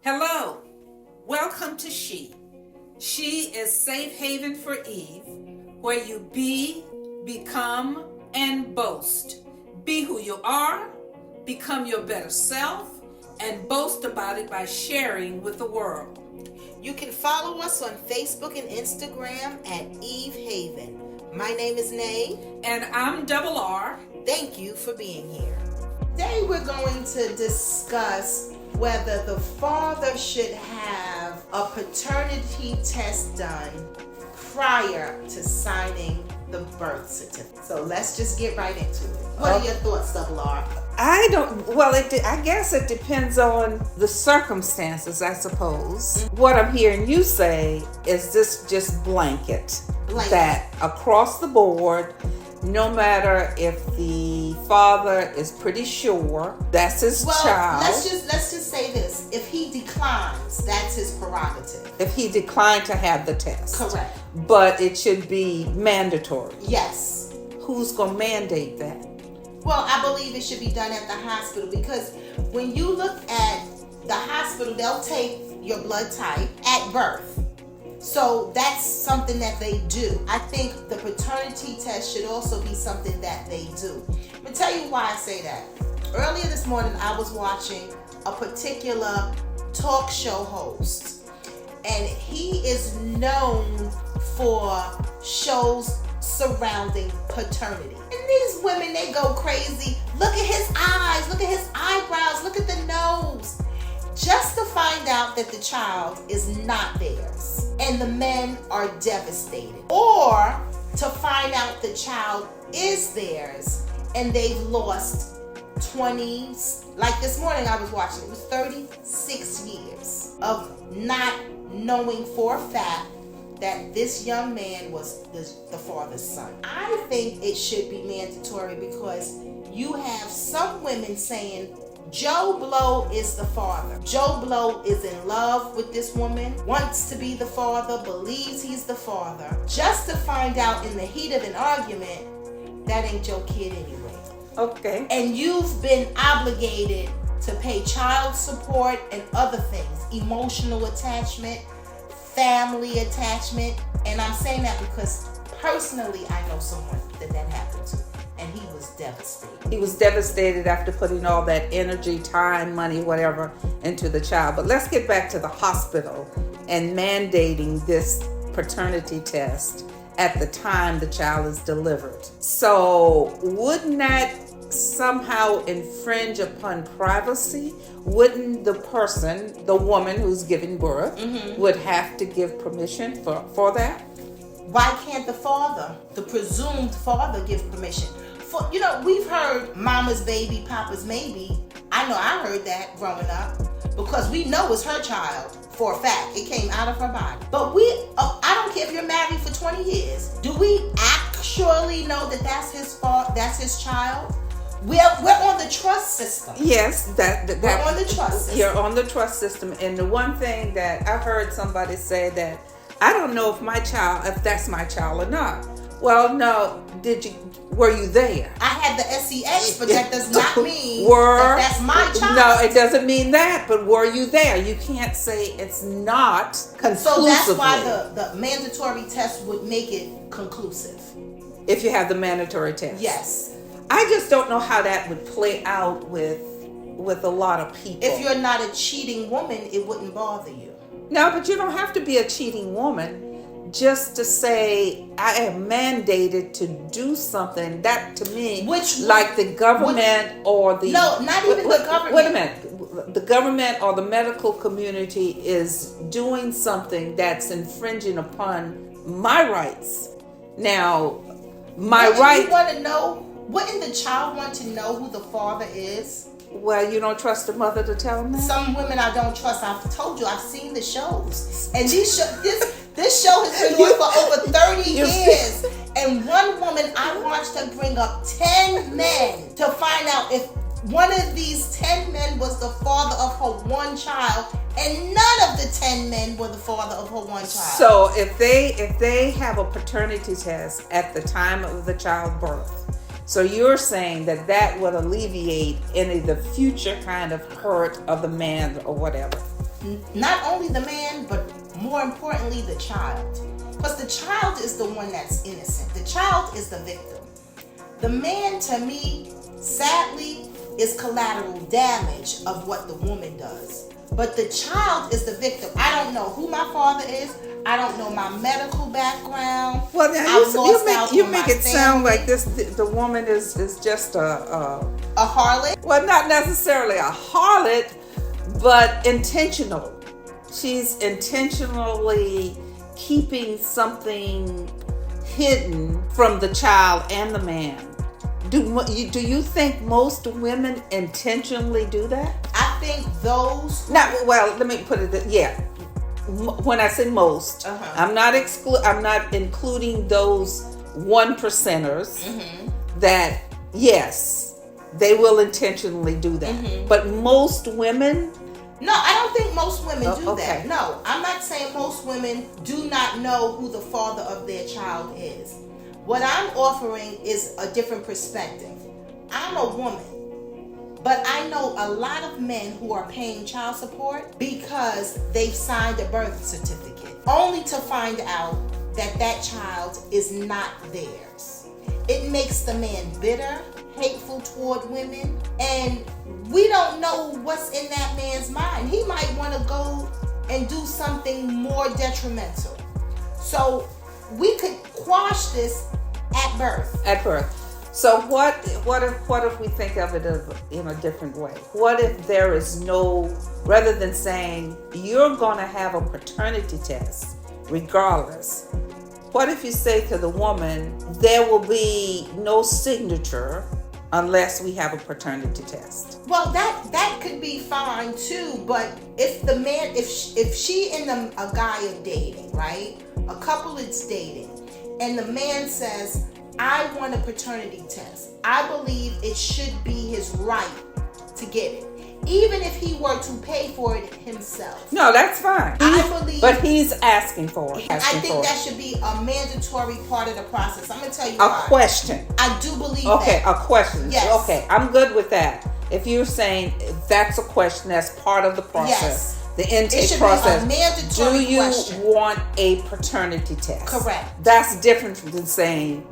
Hello, welcome to She. She is safe haven for Eve, where you be, become, and boast. Be who you are, become your better self, and boast about it by sharing with the world. You can follow us on Facebook and Instagram at Eve Haven. My name is Nay. And I'm Double R. Thank you for being here. Today we're going to discuss whether the father should have a paternity test done prior to signing the birth certificate. So let's just get right into it. What are your thoughts, Double R? I guess it depends on the circumstances, I suppose. What I'm hearing you say is this just blanket. That across the board, no matter if the father is pretty sure that's his child. Let's just say this. If he declines, that's his prerogative. If he declined to have the test. Correct. But it should be mandatory. Yes. Who's going to mandate that? Well, I believe it should be done at the hospital, because when you look at the hospital, they'll take your blood type at birth. So that's something that they do. I think the paternity test should also be something that they do. Let me tell you why I say that. Earlier this morning, I was watching a particular talk show host, and he is known for shows surrounding paternity. And these women, they go crazy. Look at his eyes, look at his eyebrows, look at the nose. Just to find out that the child is not theirs. And the men are devastated. Or to find out the child is theirs and they've lost 20, like this morning I was watching, it was 36 years of not knowing for a fact that this young man was the father's son. I think it should be mandatory, because you have some women saying, Joe Blow is the father. Joe Blow is in love with this woman, wants to be the father, believes he's the father, just to find out in the heat of an argument, that ain't your kid anyway. Okay. And you've been obligated to pay child support and other things, emotional attachment, family attachment. And I'm saying that because personally I know someone that happened to. And he was devastated. He was devastated after putting all that energy, time, money, whatever, into the child. But let's get back to the hospital and mandating this paternity test at the time the child is delivered. So wouldn't that somehow infringe upon privacy? Wouldn't the person, the woman who's giving birth, would have to give permission for that? Why can't the father, the presumed father, give permission? We've heard mama's baby, papa's maybe. I know I heard that growing up, because we know it's her child for a fact. It came out of her body. But I don't care if you're married for 20 years. Do we actually know that that's his fault, that's his child? We're on the trust system. Yes, we're on the trust system. You're on the trust system. And the one thing that I heard somebody say that, I don't know if that's my child or not. Well, no, were you there? I had the SEX, but that does not mean that that's my child. No, it doesn't mean that, but were you there? You can't say it's not conclusively. So that's why the mandatory test would make it conclusive. If you have the mandatory test. Yes. I just don't know how that would play out with a lot of people. If you're not a cheating woman, it wouldn't bother you. No, but you don't have to be a cheating woman just to say, I am mandated to do something. That to me, like the government or the... No, not even the government. Wait a minute. The government or the medical community is doing something that's infringing upon my rights. Now, You want to know, wouldn't the child want to know who the father is? Well, you don't trust the mother to tell them that? Some women I don't trust. I've told you, I've seen the shows. And this show has been on for over 30 years. And one woman, I watched her bring up 10 men to find out if one of these 10 men was the father of her one child, and none of the 10 men were the father of her one child. So if they have a paternity test at the time of the childbirth, so you're saying that would alleviate any of the future kind of hurt of the man or whatever? not only the man, but more importantly, the child. Because the child is the one that's innocent. The child is the victim. The man, to me, sadly, is collateral damage of what the woman does. But the child is the victim. I don't know who my father is. I don't know my medical background. Well, now you make it sound like the woman is just a harlot. Well, not necessarily a harlot, but intentional. She's intentionally keeping something hidden from the child and the man. Do you think most women intentionally do that? I think those. Well, let me put it. Yeah, when I say most, I'm not including those 1%ers that yes, they will intentionally do that. But most women. No, I don't think most women do that. No, I'm not saying most women do not know who the father of their child is. What I'm offering is a different perspective. I'm a woman, but I know a lot of men who are paying child support because they've signed a birth certificate, only to find out that that child is not theirs. It makes the man bitter, hateful toward women, and we don't know what's in that man's mind. He might want to go and do something more detrimental. So we could quash this at birth. At birth. So what if we think of it in a different way? What if there is no, rather than saying you're going to have a paternity test regardless, what if you say to the woman there will be no signature unless we have a paternity test? Well, that could be fine too, but if the man, if she and a guy are dating, right? A couple is dating, and the man says, I want a paternity test. I believe it should be his right to get it, even if he were to pay for it himself. No, that's fine. But he's asking for it. I think that should be a mandatory part of the process. I'm going to tell you why. A question. I do believe that. Okay, a question. Yes. Okay, I'm good with that. If you're saying that's a question, that's part of the process. Yes. The intake it should process. Be a mandatory Do you question. want a paternity test? Correct. That's different than saying,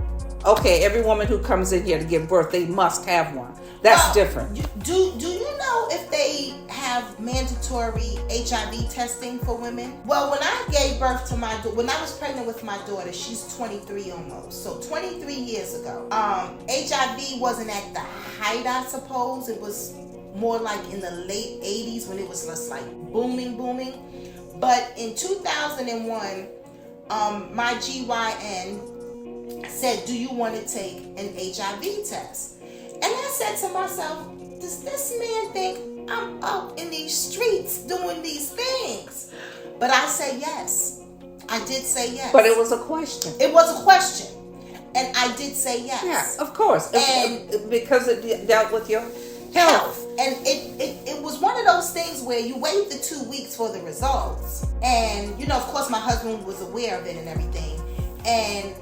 okay, every woman who comes in here to give birth, they must have one. That's different. Do you know if they have mandatory HIV testing for women? Well, when I gave birth to when I was pregnant with my daughter, she's 23 almost. So 23 years ago, HIV wasn't at the height, I suppose. It was more like in the late 80s when it was just like booming. But in 2001, my GYN said, do you want to take an HIV test? And I said to myself, does this man think I'm up in these streets doing these things? But I said yes. I did say yes. But it was a question. It was a question. And I did say yes. Yeah, of course. And because it dealt with your health. And it was one of those things where you wait the 2 weeks for the results. And, of course, my husband was aware of it and everything. And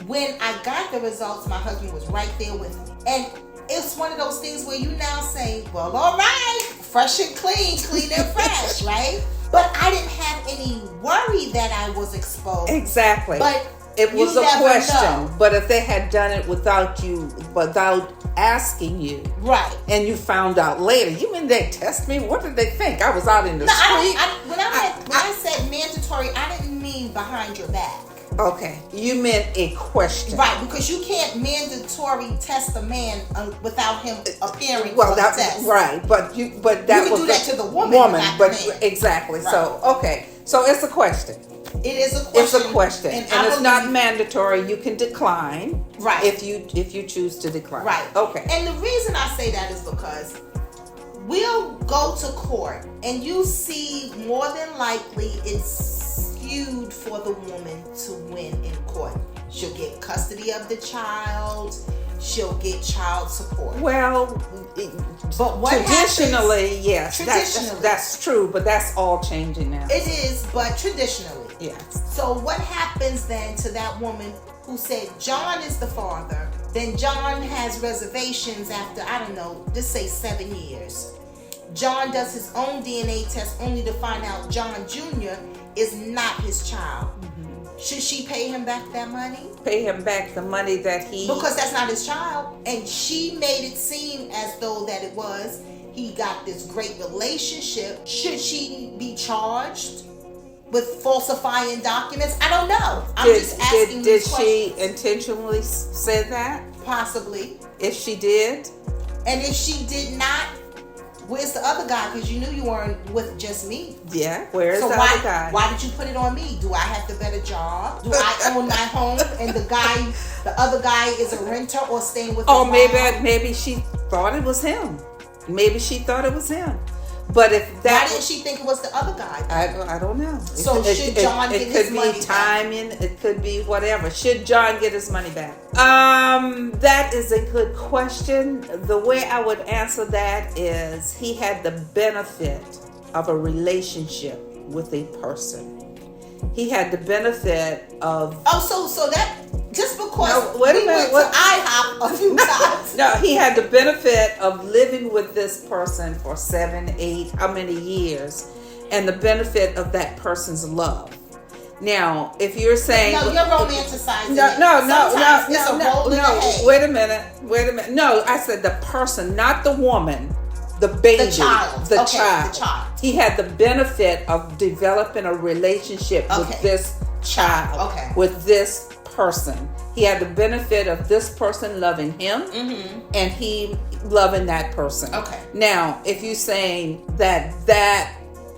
when I got the results, my husband was right there with me. And it's one of those things where you now say, well, all right, fresh and clean and fresh, right? But I didn't have any worry that I was exposed. Exactly. But it was a question. But if they had done it without asking you, right, and you found out later, you mean they test me? What did they think? I was out in the street. When I said mandatory, I didn't mean behind your back. Okay, you meant a question, right? Because you can't mandatory test a man without him appearing for the test, right? But that you was do that to the woman, but man. Exactly. Right. So okay, so it's a question. It is a question. It's a question, and it's not mandatory. You can decline, right? If you choose to decline, right? Okay. And the reason I say that is because we'll go to court, and you see more than likely it's skewed for the woman to win in court. She'll get custody of the child. She'll get child support. Well, but traditionally, yes, that's true. But that's all changing now. It is, but traditionally, yes. So what happens then to that woman who said John is the father? Then John has reservations after, I don't know, just say 7 years. John does his own DNA test only to find out John Jr. is not his child. Should she pay him back that money? Pay him back the money that he... Because that's not his child. And she made it seem as though that it was. He got this great relationship. Should she be charged with falsifying documents? I don't know. I'm just asking these questions. Did she intentionally say that? Possibly. If she did? And if she did not, where's the other guy? Because you knew you weren't with just me. Yeah, where's the other guy? Why did you put it on me? Do I have the better job? Do I own my home and the other guy is a renter or staying with his mom? Maybe she thought it was him. Maybe she thought it was him. But if that... Why didn't she think it was the other guy? I don't know. So should John get his money back? It could be timing. It could be whatever. Should John get his money back? That is a good question. The way I would answer that is he had the benefit of a relationship with a person. He had the benefit of... So that... Just because no, wait a minute, went to IHOP a few times. No, he had the benefit of living with this person for 7, 8, how many years, and the benefit of that person's love. Now, if you're saying... No, you're romanticizing No. Wait a minute. No, I said the person, not the woman. The baby. The child. The child. He had the benefit of developing a relationship with this child. Okay. With this person. He had the benefit of this person loving him and he loving that person. Okay. Now, if you're saying that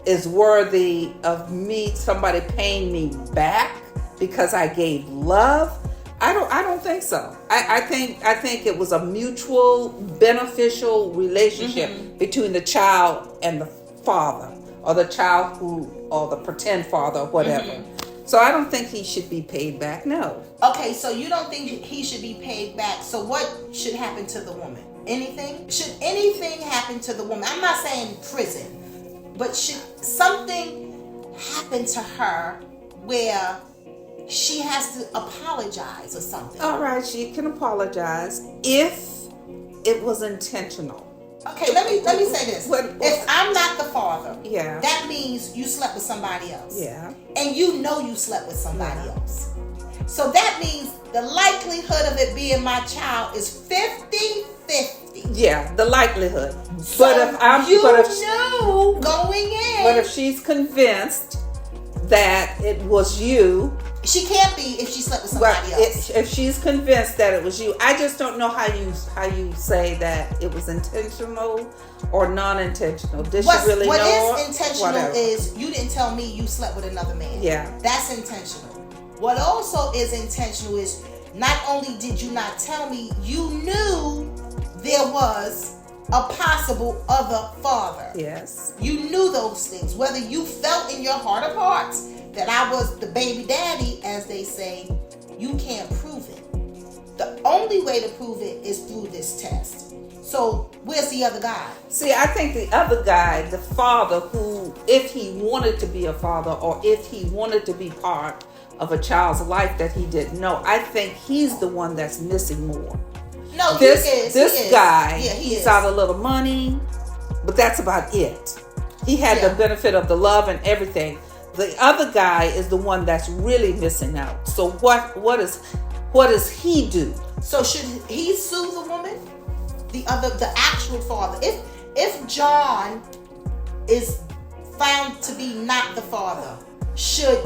is worthy of somebody paying me back because I gave love, I don't think so. I think it was a mutual beneficial relationship between the child and the father, or the child or the pretend father, or whatever. So I don't think he should be paid back. No. Okay, so you don't think he should be paid back. So what should happen to the woman? Anything? Should anything happen to the woman? I'm not saying prison, but should something happen to her where she has to apologize or something? All right, she can apologize if it was intentional. Okay, let me say this. If I'm not the father, that means you slept with somebody else. Yeah. And you know you slept with somebody else. So that means the likelihood of it being my child is 50-50. Yeah, the likelihood. So knew going in. But if she's convinced that it was you, she can't be if she slept with somebody else. If she's convinced that it was you, I just don't know how you say that it was intentional or non-intentional. Did she really know? What is intentional is you didn't tell me you slept with another man. Yeah, that's intentional. What also is intentional is not only did you not tell me, you knew there was a possible other father. Yes, you knew those things. Whether you felt in your heart of hearts that I was the baby daddy, as they say, you can't prove it. The only way to prove it is through this test. So where's the other guy? See, I think the other guy, the father, who, if he wanted to be a father or if he wanted to be part of a child's life that he didn't know, I think he's the one that's missing more. No, this guy, he's out a little money, but that's about it. He had the benefit of the love and everything. The other guy is the one that's really missing out. So what does he do? So should he sue the woman? The actual father. If John is found to be not the father, should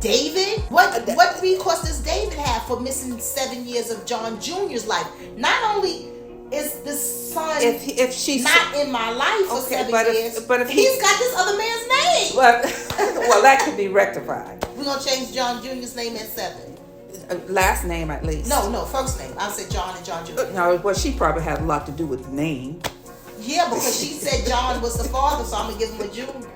David? What recourse does David have for missing 7 years of John Jr.'s life? Not only is the son if she's not in my life for 7 years, but if he's got this other man's name. Well, that could be rectified. We're gonna change John Jr.'s name at 7. Last name at least. No, first name. I said John and John Jr. No, well, she probably had a lot to do with the name. Yeah, because she said John was the father, so I'm gonna give him a junior.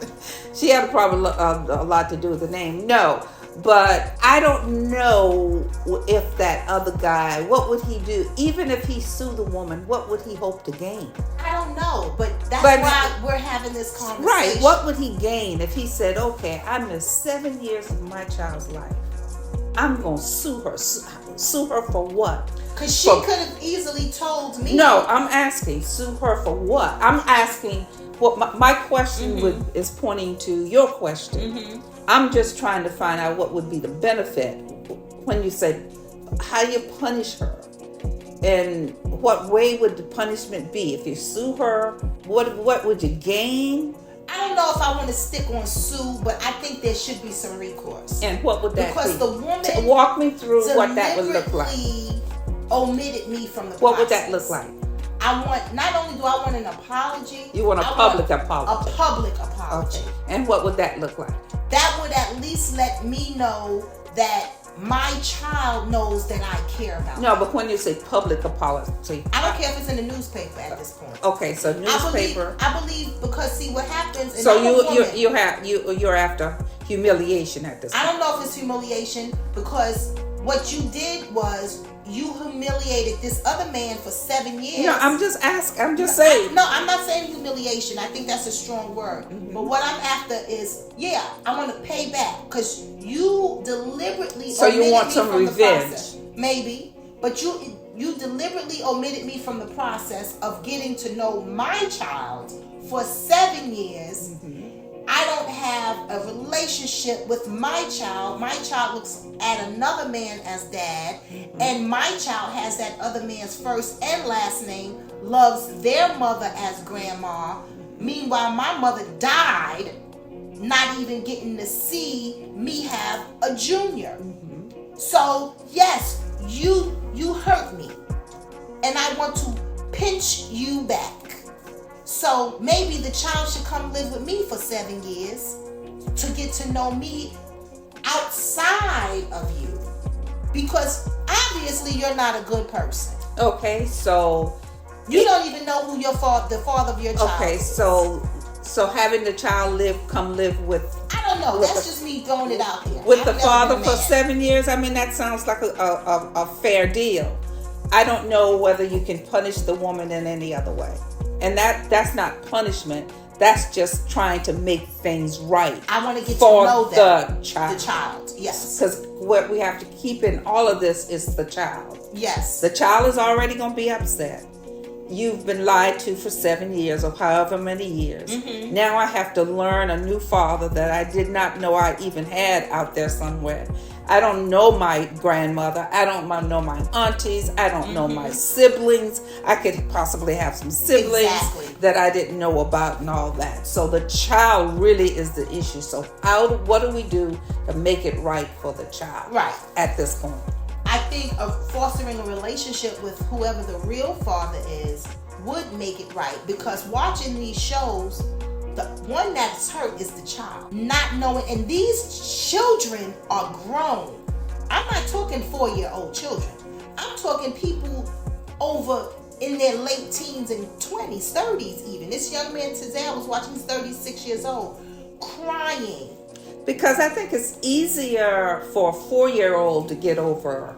She had probably a lot to do with the name. No, but I don't know if that other guy, what would he do? Even if he sued the woman, what would he hope to gain? I don't know, but that's why we're having this conversation. Right, what would he gain if he said, okay, I missed 7 years of my child's life. I'm going to sue her. Sue her for what? Because she could have easily told me. No, I'm asking, sue her for what? I'm asking Well, my question is pointing to your question. I'm just trying to find out what would be the benefit when you say how you punish her, and what way would the punishment be if you sue her? What would you gain? I don't know if I want to stick on sue, but I think there should be some recourse. And what would that because be? Because the woman walk me through what that would look like. Omitted me from the What process. would that look like? I want, not only do I want an apology. You want a public apology. A public apology. Okay. And what would that look like? That would at least let me know that my child knows that I care about No, them. but when you say public apology, I don't care if it's in the newspaper at this point. Okay, so newspaper. I believe because see what happens. And so you're after humiliation at this point. I don't know if it's humiliation, because what you did was you humiliated this other man for 7 years. No, I'm just asking. I'm just saying. No, I'm not saying humiliation. I think that's a strong word. But what I'm after is, I want to pay back, because you deliberately. So you want some revenge? Maybe, but you deliberately omitted me from the process of getting to know my child for 7 years. I don't have a relationship with my child. My child looks at another man as dad, and my child has that other man's first and last name, loves their mother as grandma. Meanwhile, my mother died, not even getting to see me have a junior. So yes, you hurt me, and I want to pinch you back. So maybe the child should come live with me for 7 years to get to know me outside of you, because obviously you're not a good person. Okay, so you don't even know who the father of your child is. So having the child come live with. I don't know. That's just me throwing it out there. With the father for 7 years. I mean, that sounds like a fair deal. I don't know whether you can punish the woman in any other way. And that's not punishment. That's just trying to make things right. I want to get for to know them. The child. The child, yes. Because what we have to keep in all of this is the child. Yes. The child is already going to be upset. You've been lied to for 7 years or however many years. Now I have to learn a new father that I did not know I even had out there somewhere. I don't know my grandmother. I don't know my aunties. I don't know my siblings. I could possibly have some siblings that I didn't know about and all that. So the child really is the issue. So what do we do to make it right for the child? Right. At this point. I think of fostering a relationship with whoever the real father is would make it right, because watching these shows, the one that's hurt is the child. Not knowing, and these children are grown. I'm not talking 4-year-old children. I'm talking people over in their late teens and 20s, 30s even. This young man today, I was watching, he's 36 years old, crying. Because I think it's easier for a 4-year-old to get over,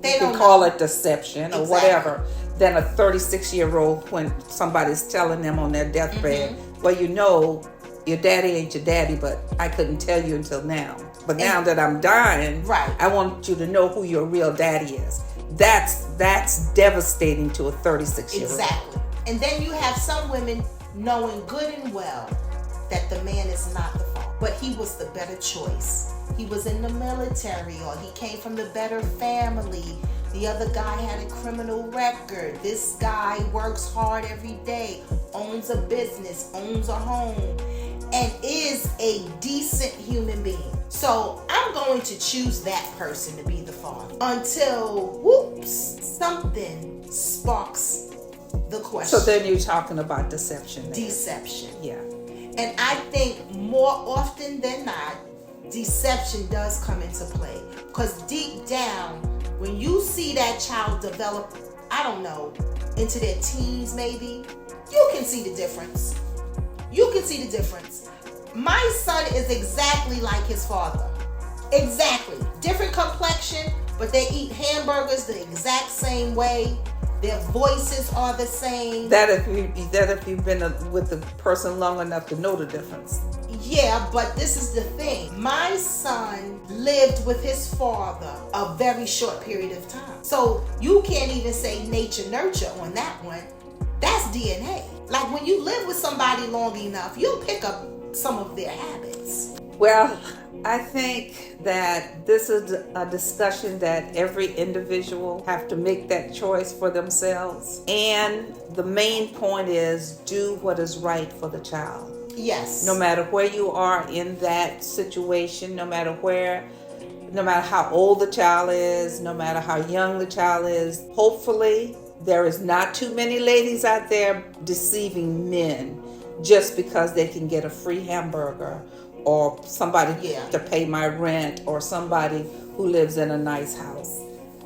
they you can call it deception or whatever, than a 36-year-old when somebody's telling them on their deathbed, well, you know, your daddy ain't your daddy, but I couldn't tell you until now. But now that I'm dying, I want you to know who your real daddy is. That's devastating to a 36-year-old. Exactly. And then you have some women knowing good and well that the man is not the father, but he was the better choice. He was in the military, or he came from the better family. The other guy had a criminal record. This guy works hard every day, owns a business, owns a home, and is a decent human being. So I'm going to choose that person to be the father until, something sparks the question. So then you're talking about deception. Deception. Yeah. And I think more often than not, deception does come into play. Because deep down, when you see that child develop, I don't know, into their teens maybe, you can see the difference. You can see the difference. My son is exactly like his father. Exactly. Different complexion, but they eat hamburgers the exact same way. Their voices are the same. That if you've been with the person long enough to know the difference. Yeah, but this is the thing. My son lived with his father a very short period of time. So you can't even say nature nurture on that one. That's DNA. Like when you live with somebody long enough, you'll pick up some of their habits. Well, I think that this is a discussion that every individual have to make that choice for themselves. And the main point is do what is right for the child. Yes. No matter where you are in that situation, no matter how old the child is, no matter how young the child is, hopefully there is not too many ladies out there deceiving men just because they can get a free hamburger or somebody to pay my rent or somebody who lives in a nice house.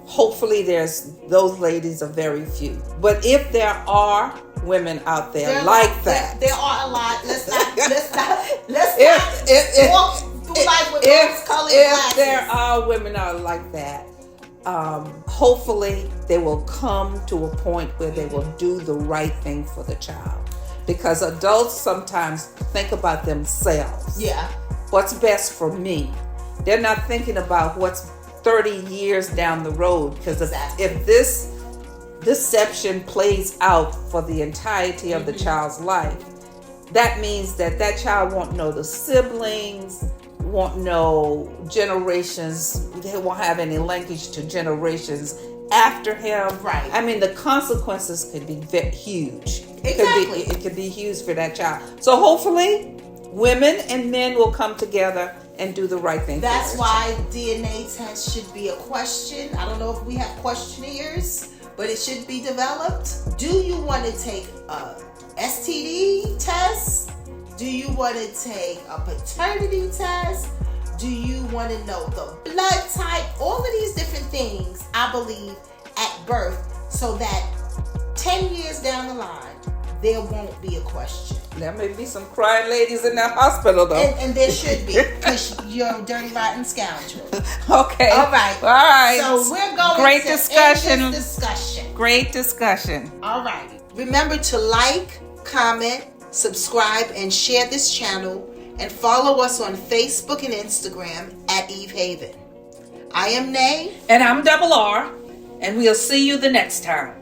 Hopefully those ladies are very few. But if there are women out there like that. There are a lot. Let's not walk through life with rose-colored glasses. If there are women out like that, hopefully they will come to a point where they will do the right thing for the child. Because adults sometimes think about themselves. Yeah. What's best for me? They're not thinking about what's 30 years down the road. Because if this deception plays out for the entirety of the child's life, that means that child won't know the siblings, won't know generations. They won't have any linkage to generations after him. Right. I mean, the consequences could be huge. Exactly. It could be huge for that child. So hopefully, women and men will come together and do the right thing. That's why DNA test should be a question. I don't know if we have questionnaires, but it should be developed. Do you want to take a STD test? Do you want to take a paternity test? Do you want to know the blood type? All of these different things, I believe, at birth, so that 10 years down the line, there won't be a question. There may be some crying ladies in that hospital, though. And there should be, because you're a dirty, rotten scoundrel. Okay. All right. All right. So we're going Great to discussion. end this discussion. Great discussion. All right. Remember to like, comment, subscribe, and share this channel, and follow us on Facebook and Instagram at Eve Haven. I am Nay. And I'm Double R. And we'll see you the next time.